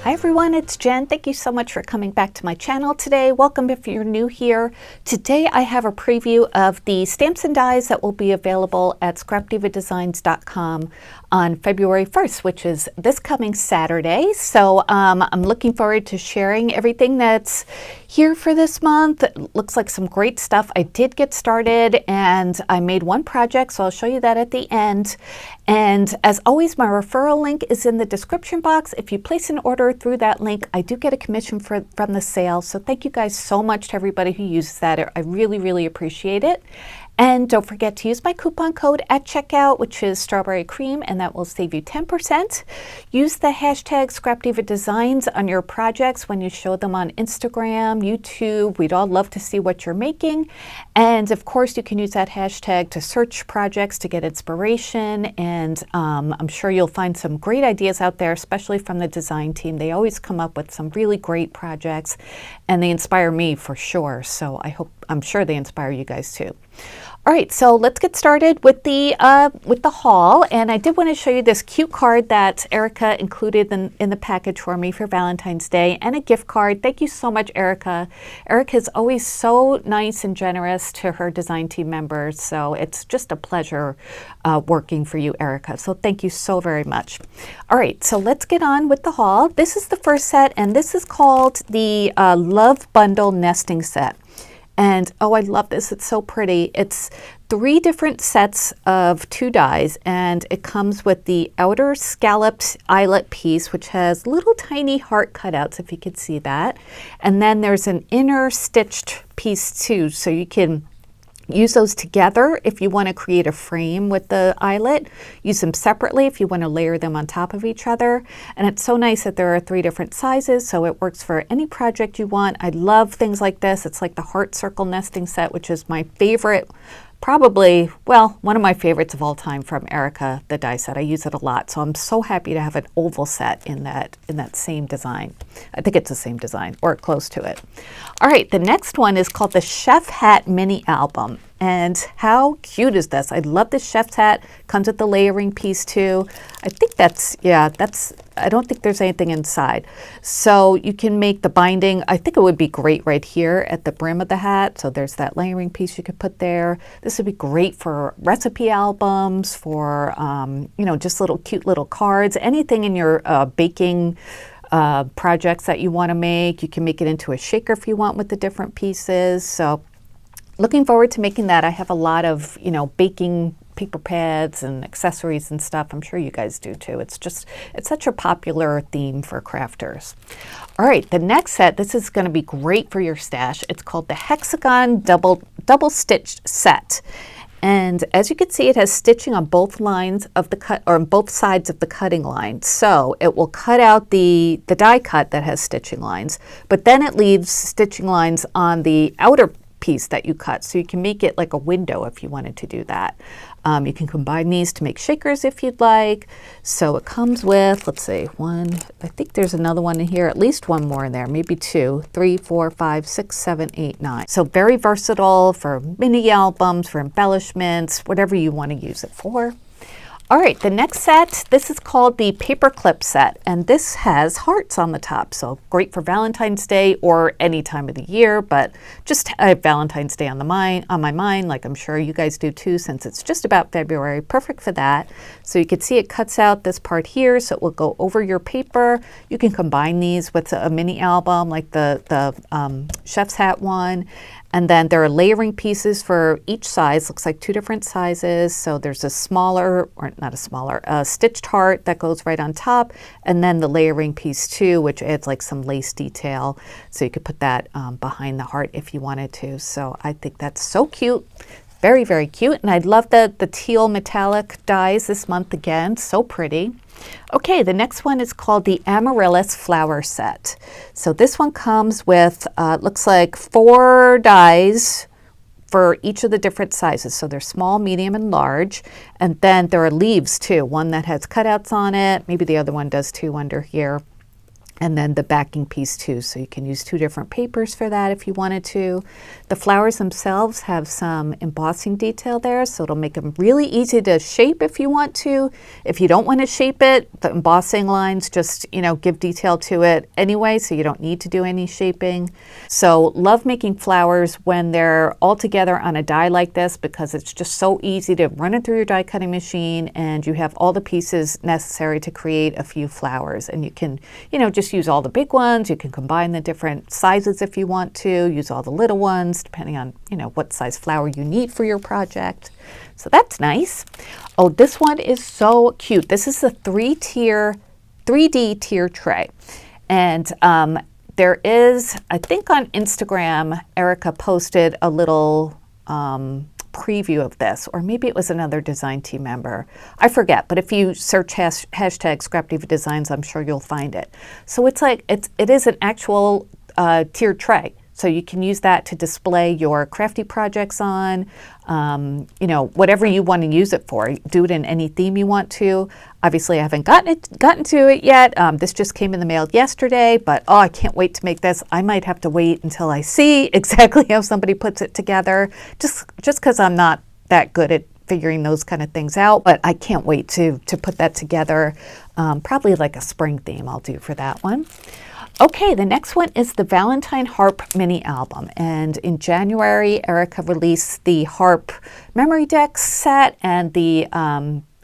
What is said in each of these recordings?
Hi everyone, it's Jen. Thank you so much for coming back to my channel today. Welcome if you're new here. Today I have a preview of the stamps and dies that will be available at scrapdivadesigns.com on February 1st, which is this coming Saturday. So I'm looking forward to sharing everything that's here for this month. It looks like some great stuff. I did get started and I made one project, so I'll show you that at the end. And as always, my referral link is in the description box. If you place an order through that link, I do get a commission from the sale. So thank you guys so much to everybody who uses that. I really, really appreciate it. And don't forget to use my coupon code at checkout, which is strawberry cream, and that will save you 10%. Use the hashtag ScrapDivaDesigns on your projects when you show them on Instagram, YouTube. We'd all love to see what you're making. And of course, you can use that hashtag to search projects to get inspiration. And I'm sure you'll find some great ideas out there, especially from the design team. They always come up with some really great projects, and they inspire me for sure. So I'm sure they inspire you guys too. All right, so let's get started with the haul. And I did want to show you this cute card that Erica included in the package for me for Valentine's Day, and a gift card. Thank you so much, Erica. Erica is always so nice and generous to her design team members, so it's just a pleasure working for you, Erica. So thank you so very much. All right, so let's get on with the haul. This is the first set, and this is called the Love Bundle Nesting Set. And oh, I love this. It's so pretty. It's 3 different sets of 2 dies, and it comes with the outer scalloped eyelet piece, which has little tiny heart cutouts, if you could see that. And then there's an inner stitched piece too, so you can use those together if you want to create a frame with the eyelet. Use them separately if you want to layer them on top of each other. And it's so nice that there are 3 different sizes, so it works for any project you want. I love things like this. It's like the heart circle nesting set, which is my favorite, probably, well, one of my favorites of all time from Erica, the die set. I use it a lot, so I'm so happy to have an oval set in that same design. I think it's the same design, or close to it. All right, the next one is called the Chef Hat Mini Album. And how cute is this? I love this chef's hat. Comes with the layering piece too. I think I don't think there's anything inside. So you can make the binding. I think it would be great right here at the brim of the hat. So there's that layering piece you could put there. This would be great for recipe albums, for, just cute little cards, anything in your baking projects that you want to make. You can make it into a shaker if you want with the different pieces. So looking forward to making that. I have a lot of, baking paper pads and accessories and stuff. I'm sure you guys do too. It's such a popular theme for crafters. All right, the next set, this is going to be great for your stash. It's called the Hexagon Double Stitched Set. And as you can see, it has stitching on both lines of the cut, or on both sides of the cutting line. So it will cut out the die cut that has stitching lines, but then it leaves stitching lines on the outer piece that you cut. So you can make it like a window if you wanted to do that. You can combine these to make shakers if you'd like. So it comes with, let's see, I think there's another one in here, at least one more in there, maybe 2, 3, 4, 5, 6, 7, 8, 9. So very versatile for mini albums, for embellishments, whatever you want to use it for. All right, the next set, this is called the Paperclip Set, and this has hearts on the top, so great for Valentine's Day or any time of the year, but just Valentine's Day on my mind, like I'm sure you guys do too, since it's just about February, perfect for that. So you can see it cuts out this part here, so it will go over your paper. You can combine these with a mini album like the chef's hat one. And then there are layering pieces for each size. Looks like 2 different sizes. So there's a stitched heart that goes right on top. And then the layering piece too, which adds like some lace detail. So you could put that behind the heart if you wanted to. So I think that's so cute. Very, very cute. And I love the teal metallic dies this month again. So pretty. Okay, the next one is called the Amaryllis Flower Set. So this one comes with, looks like 4 dies for each of the different sizes. So they're small, medium, and large. And then there are leaves too. One that has cutouts on it. Maybe the other one does too under here. and then the backing piece too. So you can use 2 different papers for that if you wanted to. The flowers themselves have some embossing detail there, so it'll make them really easy to shape if you want to. If you don't want to shape it, the embossing lines just, give detail to it anyway, so you don't need to do any shaping. So love making flowers when they're all together on a die like this, because it's just so easy to run it through your die cutting machine and you have all the pieces necessary to create a few flowers. And you can, just use all the big ones. You can combine the different sizes if you want to, use all the little ones, depending on, what size flower you need for your project. So that's nice. Oh, this one is so cute. This is the 3D tier tray. And there is, I think on Instagram, Erica posted a little preview of this, or maybe it was another design team member. I forget, but if you search hashtag Scrap Diva Designs, I'm sure you'll find it. So it's like, it is an actual tiered tray. So you can use that to display your crafty projects on, whatever you want to use it for. Do it in any theme you want to. Obviously, I haven't gotten to it yet. This just came in the mail yesterday, but I can't wait to make this. I might have to wait until I see exactly how somebody puts it together, just because I'm not that good at figuring those kind of things out. But I can't wait to put that together. Probably like a spring theme I'll do for that one. Okay, the next one is the Valentine Harp mini album, and in January, Erica released the Harp memory deck set and the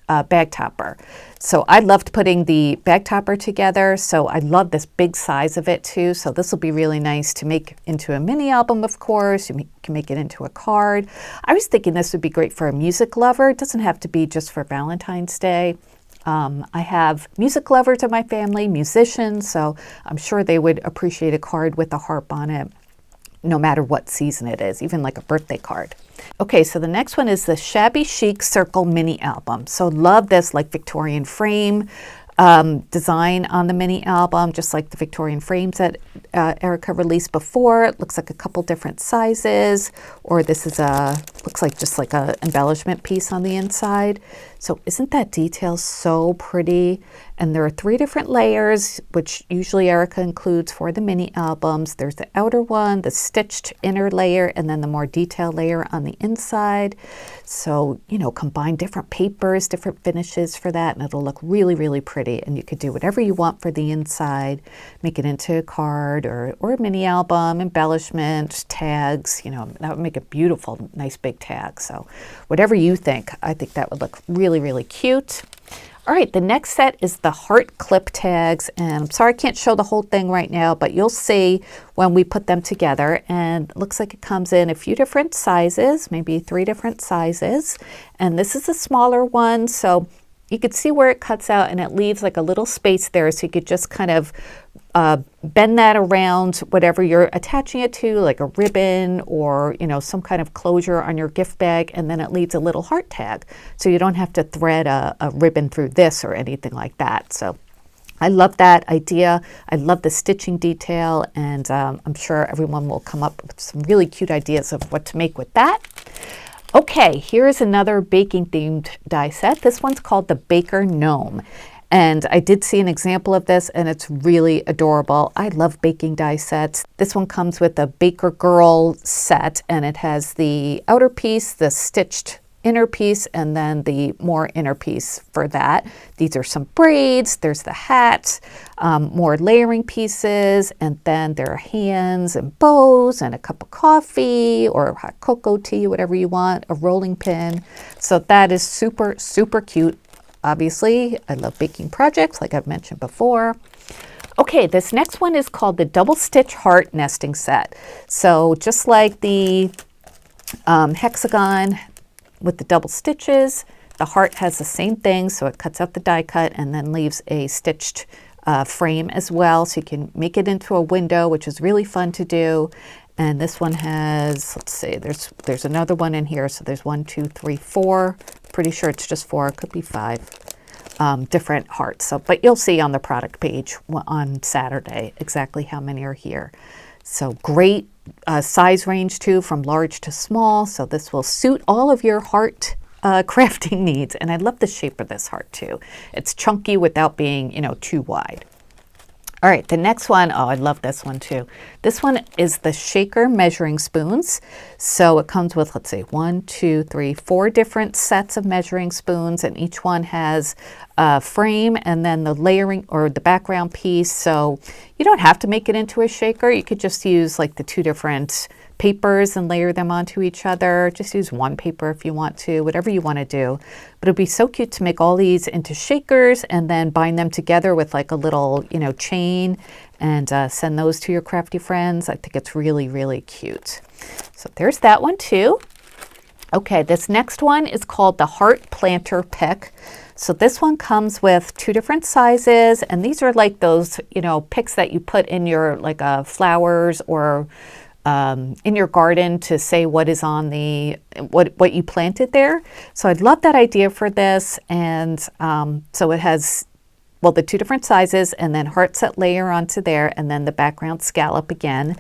bag topper. So I loved putting the bag topper together, so I love this big size of it too. So this will be really nice to make into a mini album, of course. You can make it into a card. I was thinking this would be great for a music lover. It doesn't have to be just for Valentine's Day. I have music lovers in my family, musicians, so I'm sure they would appreciate a card with a harp on it, no matter what season it is, even like a birthday card. Okay, so the next one is the Shabby Chic Circle mini album. So love this like Victorian frame design on the mini album, just like the Victorian frames that Erica released before. It looks like a couple different sizes, or this is looks like just like a embellishment piece on the inside. So isn't that detail so pretty? And there are 3 different layers, which usually Erica includes for the mini albums. There's the outer one, the stitched inner layer, and then the more detailed layer on the inside. So, combine different papers, different finishes for that, and it'll look really, really pretty. And you could do whatever you want for the inside, make it into a card or a mini album, embellishment, tags, that would make a beautiful, nice big tag. So whatever you think, I think that would look really, really cute. All right, the next set is the heart clip tags, and I'm sorry I can't show the whole thing right now, but you'll see when we put them together, and it looks like it comes in a few different sizes, maybe 3 different sizes, and this is a smaller one, so you could see where it cuts out and it leaves like a little space there, so you could just kind of bend that around whatever you're attaching it to, like a ribbon or some kind of closure on your gift bag, and then it leaves a little heart tag, so you don't have to thread a ribbon through this or anything like that. So I love that idea. I love the stitching detail, and I'm sure everyone will come up with some really cute ideas of what to make with that. Okay, here's another baking themed die set. This one's called the Baker Gnome. And I did see an example of this, and it's really adorable. I love baking die sets. This one comes with a Baker Girl set, and it has the outer piece, the stitched inner piece, and then the more inner piece for that. These are some braids, there's the hat, more layering pieces, and then there are hands and bows and a cup of coffee or hot cocoa tea, whatever you want, a rolling pin. So that is super, super cute. Obviously, I love baking projects like I've mentioned before. Okay, this next one is called the Double Stitch Heart Nesting Set. So just like the Hexagon with the double stitches, the heart has the same thing, so it cuts out the die cut and then leaves a stitched frame as well, so you can make it into a window, which is really fun to do. And this one has, let's see, there's another one in here, so there's 1, 2, 3, 4. Pretty sure it's just 4, it could be 5 different hearts. So, but you'll see on the product page on Saturday exactly how many are here. So great size range too, from large to small. So this will suit all of your heart crafting needs. And I love the shape of this heart too. It's chunky without being, too wide. All right, the next one, oh, I love this one too. This one is the shaker measuring spoons. So it comes with, let's see, 1, 2, 3, 4 different sets of measuring spoons, and each one has a frame and then the layering or the background piece. So you don't have to make it into a shaker. You could just use like the 2 different papers and layer them onto each other. Just use one paper if you want to, whatever you want to do. But it'd be so cute to make all these into shakers and then bind them together with like a little, you know, chain and send those to your crafty friends. I think it's really, really cute. So there's that one too. Okay, this next one is called the Heart Planter Pick. So this one comes with 2 different sizes, and these are like those, you know, picks that you put in your like flowers or in your garden to say what is on the, what you planted there. So I'd love that idea for this. And so it has, well, the 2 different sizes and then heart set layer onto there and then the background scallop again.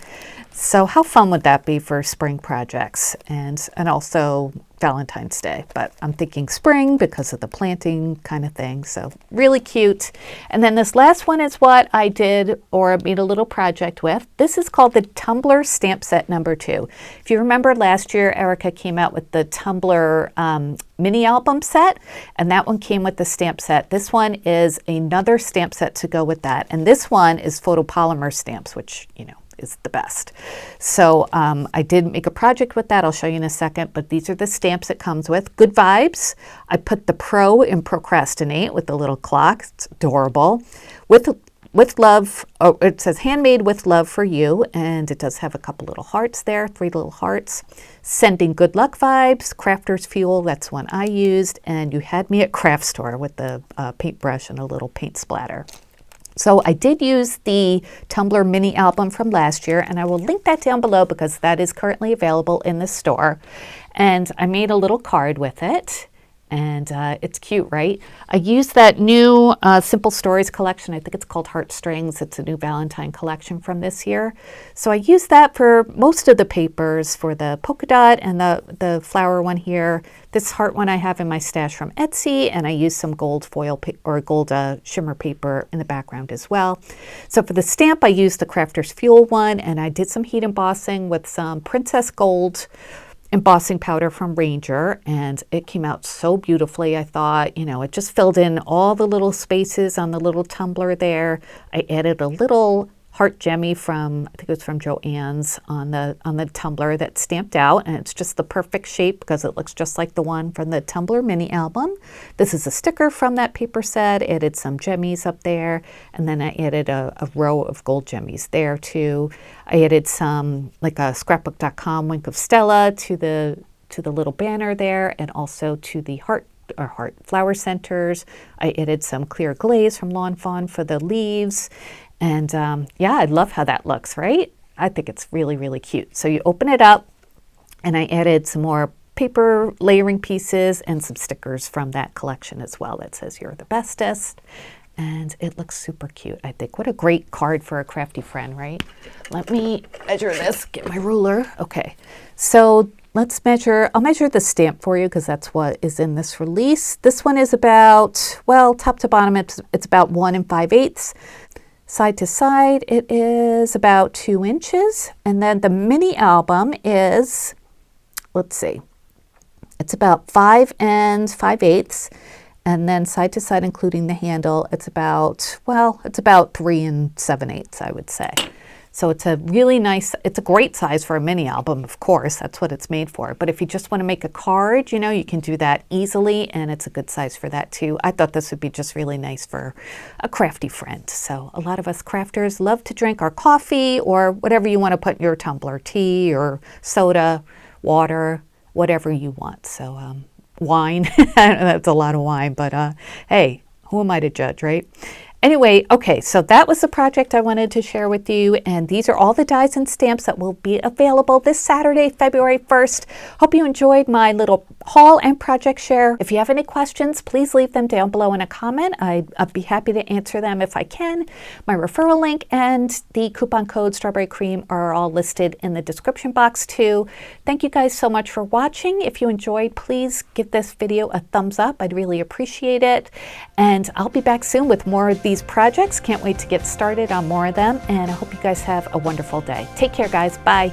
So how fun would that be for spring projects and also Valentine's Day? But I'm thinking spring because of the planting kind of thing. So really cute. And then this last one is what I did or made a little project with. This is called the Tumblr Stamp Set number 2. If you remember last year, Erica came out with the Tumblr mini album set, and that one came with the stamp set. This one is another stamp set to go with that. And this one is photopolymer stamps, which, you know, is the best. So I did make a project with that. I'll show you in a second, but these are the stamps it comes with. Good vibes. I put the Pro in Procrastinate with the little clock. It's adorable. With love, oh, it says handmade with love for you, and it does have a couple little hearts there, 3 little hearts. Sending good luck vibes, Crafter's Fuel, that's one I used, and you had me at Craft Store with the paintbrush and a little paint splatter. So I did use the Tumblr mini album from last year, and I will link that down below because that is currently available in the store. And I made a little card with it, and it's cute, right? I used that new Simple Stories collection. I think it's called Heartstrings. It's a new Valentine collection from this year. So I used that for most of the papers, for the polka dot and the flower one here. This heart one I have in my stash from Etsy, and I used some gold foil or gold shimmer paper in the background as well. So for the stamp, I used the Crafter's Fuel one, and I did some heat embossing with some Princess Gold embossing powder from Ranger, and it came out so beautifully. I thought, you know, it just filled in all the little spaces on the little tumbler there. I added a little heart gemmy from, I think it was from Joann's on the tumbler that's stamped out, and it's just the perfect shape because it looks just like the one from the Tumblr mini album. This is a sticker from that paper set. Added some gemmies up there, and then I added a row of gold gemmies there too. I added some, like a scrapbook.com Wink of Stella to the little banner there, and also to the heart flower centers. I added some clear glaze from Lawn Fawn for the leaves. And yeah, I love how that looks, right? I think it's really, really cute. So you open it up, and I added some more paper layering pieces and some stickers from that collection as well that says you're the bestest. And it looks super cute, I think. What a great card for a crafty friend, right? Let me measure this, get my ruler. Okay, so let's measure, I'll measure the stamp for you because that's what is in this release. This one is about, well, top to bottom, it's about 1 5/8. Side to side, it is about 2 inches. And then the mini album is, let's see, it's about 5 5/8. And then side to side, including the handle, it's about, well, it's about 3 7/8, I would say. So it's a really nice, it's a great size for a mini album, of course, that's what it's made for. But if you just want to make a card, you know, you can do that easily, and it's a good size for that too. I thought this would be just really nice for a crafty friend. So a lot of us crafters love to drink our coffee or whatever you want to put in your tumbler, tea or soda, water, whatever you want. So wine, that's a lot of wine, but hey, who am I to judge, right? Anyway, okay, so that was the project I wanted to share with you, and these are all the dies and stamps that will be available this Saturday, February 1st. Hope you enjoyed my little haul and project share. If you have any questions, please leave them down below in a comment. I'd be happy to answer them if I can. My referral link and the coupon code Strawberry Cream are all listed in the description box too. Thank you guys so much for watching. If you enjoyed, please give this video a thumbs up. I'd really appreciate it. And I'll be back soon with more of these these projects. Can't wait to get started on more of them, and I hope you guys have a wonderful day. Take care, guys. Bye.